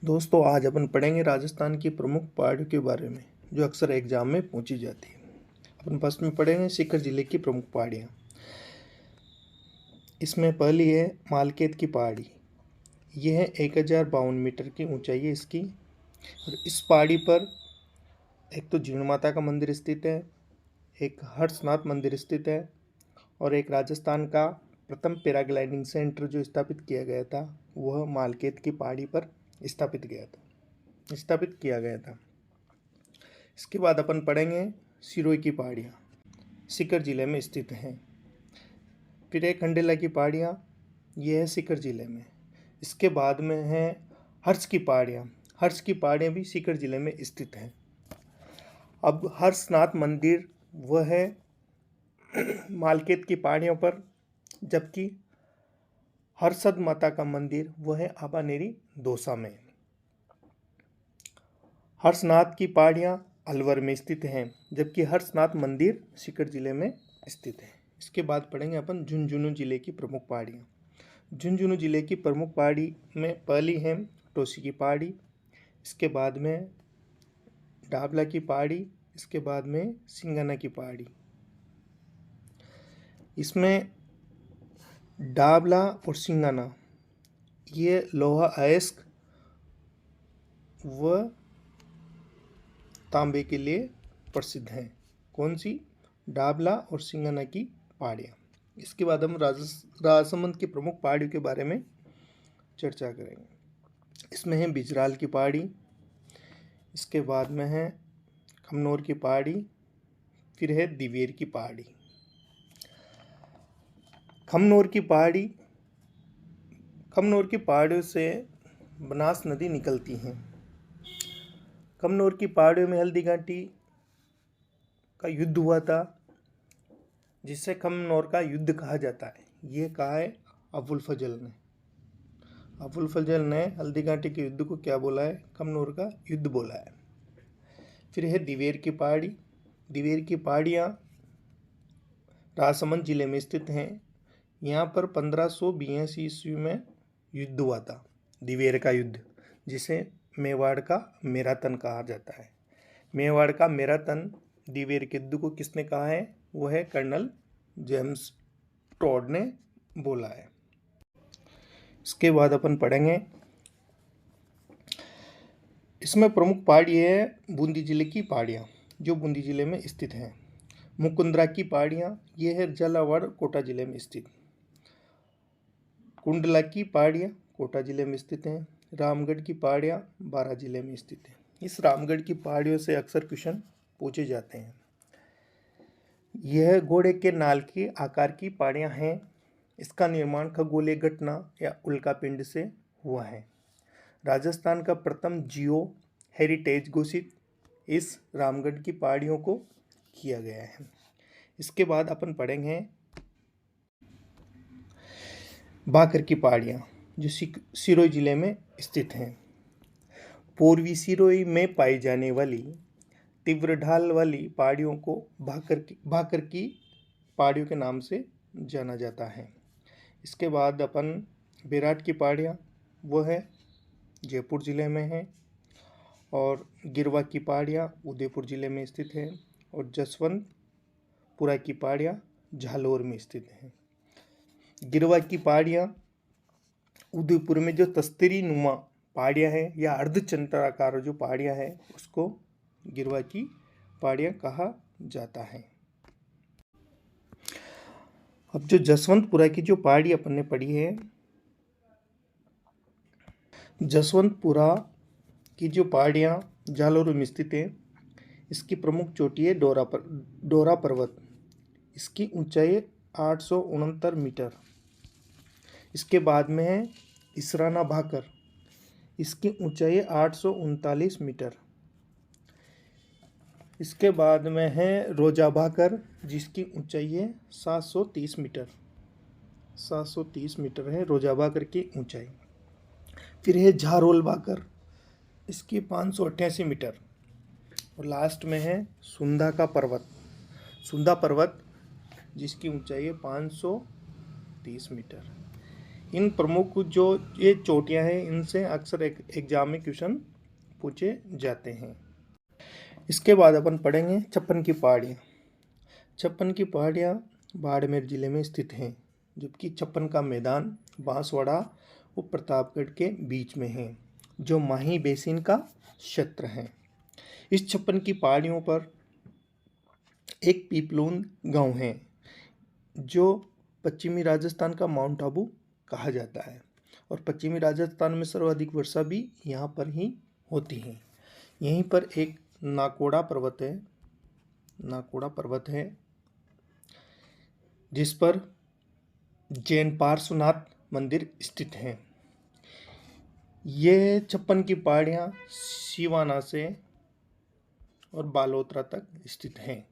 दोस्तों आज अपन पढ़ेंगे राजस्थान की प्रमुख पहाड़ियों के बारे में जो अक्सर एग्जाम में पूछी जाती है। अपन फर्स्ट में पढ़ेंगे सीकर जिले की प्रमुख पहाड़ियाँ। इसमें पहली है मालकेत की पहाड़ी। यह है 1052 मीटर की ऊंचाई है इसकी। और इस पहाड़ी पर एक तो जीण माता का मंदिर स्थित है, एक हर्षनाथ मंदिर स्थित है और एक राजस्थान का प्रथम पैराग्लाइडिंग सेंटर जो स्थापित किया गया था वह मालकेत की पहाड़ी पर स्थापित किया गया था। इसके बाद अपन पढ़ेंगे सिरोही की पहाड़ियाँ, सीकर जिले में स्थित हैं। फिर है खंडेला की पहाड़ियाँ, यह है सीकर जिले में। इसके बाद में है हर्ष की पहाड़ियाँ। हर्ष की पहाड़ियाँ भी सीकर जिले में स्थित हैं। अब हर्षनाथ मंदिर वह है मालकेत की पहाड़ियों पर, जबकि हर्षद माता का मंदिर वह है आबानेरी दौसा में। हर्षनाथ की पहाड़ियाँ अलवर में स्थित हैं, जबकि हर्षनाथ मंदिर सीकर जिले में स्थित है। इसके बाद पढ़ेंगे अपन झुंझुनू जिले की प्रमुख पहाड़ियाँ। झुंझुनू जिले की प्रमुख पहाड़ी में पहली है टोसी की पहाड़ी, इसके बाद में डाबला की पहाड़ी, इसके बाद में सिंगाना की पहाड़ी। इसमें डाबला और सिंगाना ये लोहा अयस्क व तांबे के लिए प्रसिद्ध हैं। कौन सी? डाबला और सिंगाना की पहाड़ियाँ। इसके बाद हम राजसमंद की प्रमुख पहाड़ियों के बारे में चर्चा करेंगे। इसमें है बिजराल की पहाड़ी, इसके बाद में है खमनोर की पहाड़ी, फिर है दिवेर की पहाड़ी। खमनोर की पहाड़ियों से बनास नदी निकलती हैं। खमनोर की पहाड़ियों में हल्दी घाटी का युद्ध हुआ था, जिससे खमनोर का युद्ध कहा जाता है। ये कहा है अबुल फजल ने हल्दी घाटी के युद्ध को क्या बोला है? खमनोर का युद्ध बोला है। फिर है दिवेर की पहाड़ी। दिवेर की पहाड़ियाँ राजसमंद जिले में स्थित हैं। यहाँ पर 1582 ईस्वी में युद्ध हुआ था, दिवेर का युद्ध, जिसे मेवाड़ का मैराथन कहा जाता है। मेवाड़ का मैराथन दिवेर के युद्ध को किसने कहा है? वह है कर्नल जेम्स टॉड ने बोला है। इसके बाद अपन पढ़ेंगे, इसमें प्रमुख पहाड़ी है बूंदी जिले की पहाड़ियाँ जो बूंदी जिले में स्थित हैं। मुकुंदरा की पहाड़ियाँ ये है झालावाड़ कोटा जिले में स्थित। कुंडला की पहाड़ियाँ कोटा जिले में स्थित हैं। रामगढ़ की पहाड़ियाँ बारां जिले में स्थित हैं। इस रामगढ़ की पहाड़ियों से अक्सर क्वेश्चन पूछे जाते हैं। यह घोड़े के नाल के आकार की पहाड़ियाँ हैं। इसका निर्माण खगोलीय घटना या उल्कापिंड से हुआ है। राजस्थान का प्रथम जियो हेरिटेज घोषित इस रामगढ़ की पहाड़ियों को किया गया है। इसके बाद अपन पढ़ेंगे भाकर की पहाड़ियाँ जो सिरोही जिले में स्थित हैं। पूर्वी सिरोही में पाई जाने वाली तीव्र ढाल वाली पहाड़ियों को भाकर की पहाड़ियों के नाम से जाना जाता है। इसके बाद अपन बेराट की पहाड़ियाँ वो है जयपुर जिले में है, और गिरवा की पहाड़ियाँ उदयपुर जिले में स्थित है, और जसवंतपुरा की पहाड़ियाँ झालोर में स्थित हैं। गिरवा की पहाड़ियाँ उदयपुर में जो तस्तरी नुमा पहाड़ियाँ हैं या अर्धचंद्राकार जो पहाड़ियाँ हैं उसको गिरवा की पहाड़ियाँ कहा जाता है। अब जो जसवंतपुरा की जो पहाड़ी अपन ने पढ़ी है, जसवंतपुरा की जो पहाड़ियाँ जालोर में स्थित है, इसकी प्रमुख चोटी है डोरा पर्वत। इसकी ऊंचाई 869 मीटर। इसके बाद में है इसराना भाकर, इसकी ऊंचाई 839 मीटर। इसके बाद में है रोजा भाकर जिसकी ऊंचाई है 730 मीटर। 730 मीटर है रोजा भाकर की ऊंचाई। फिर है झारोल भाकर, इसकी 588 मीटर। और लास्ट में है सुंदा पर्वत जिसकी ऊंचाई है 530 मीटर। इन प्रमुख जो ये चोटियां हैं, इनसे अक्सर एग्जाम में क्वेश्चन पूछे जाते हैं। इसके बाद अपन पढ़ेंगे छप्पन की पहाड़ियाँ। छप्पन की पहाड़ियाँ बाड़मेर जिले में स्थित हैं, जबकि छप्पन का मैदान बांसवाड़ा व प्रतापगढ़ के बीच में है, जो माही बेसिन का क्षेत्र है। इस छप्पन की पहाड़ियों पर एक पीपलून गांव है, जो पश्चिमी राजस्थान का माउंट आबू कहा जाता है, और पश्चिमी राजस्थान में सर्वाधिक वर्षा भी यहाँ पर ही होती है। यहीं पर एक नाकोड़ा पर्वत है जिस पर जैन पार्श्वनाथ मंदिर स्थित है। ये छप्पन की पहाड़ियाँ सिवाना से और बालोतरा तक स्थित हैं।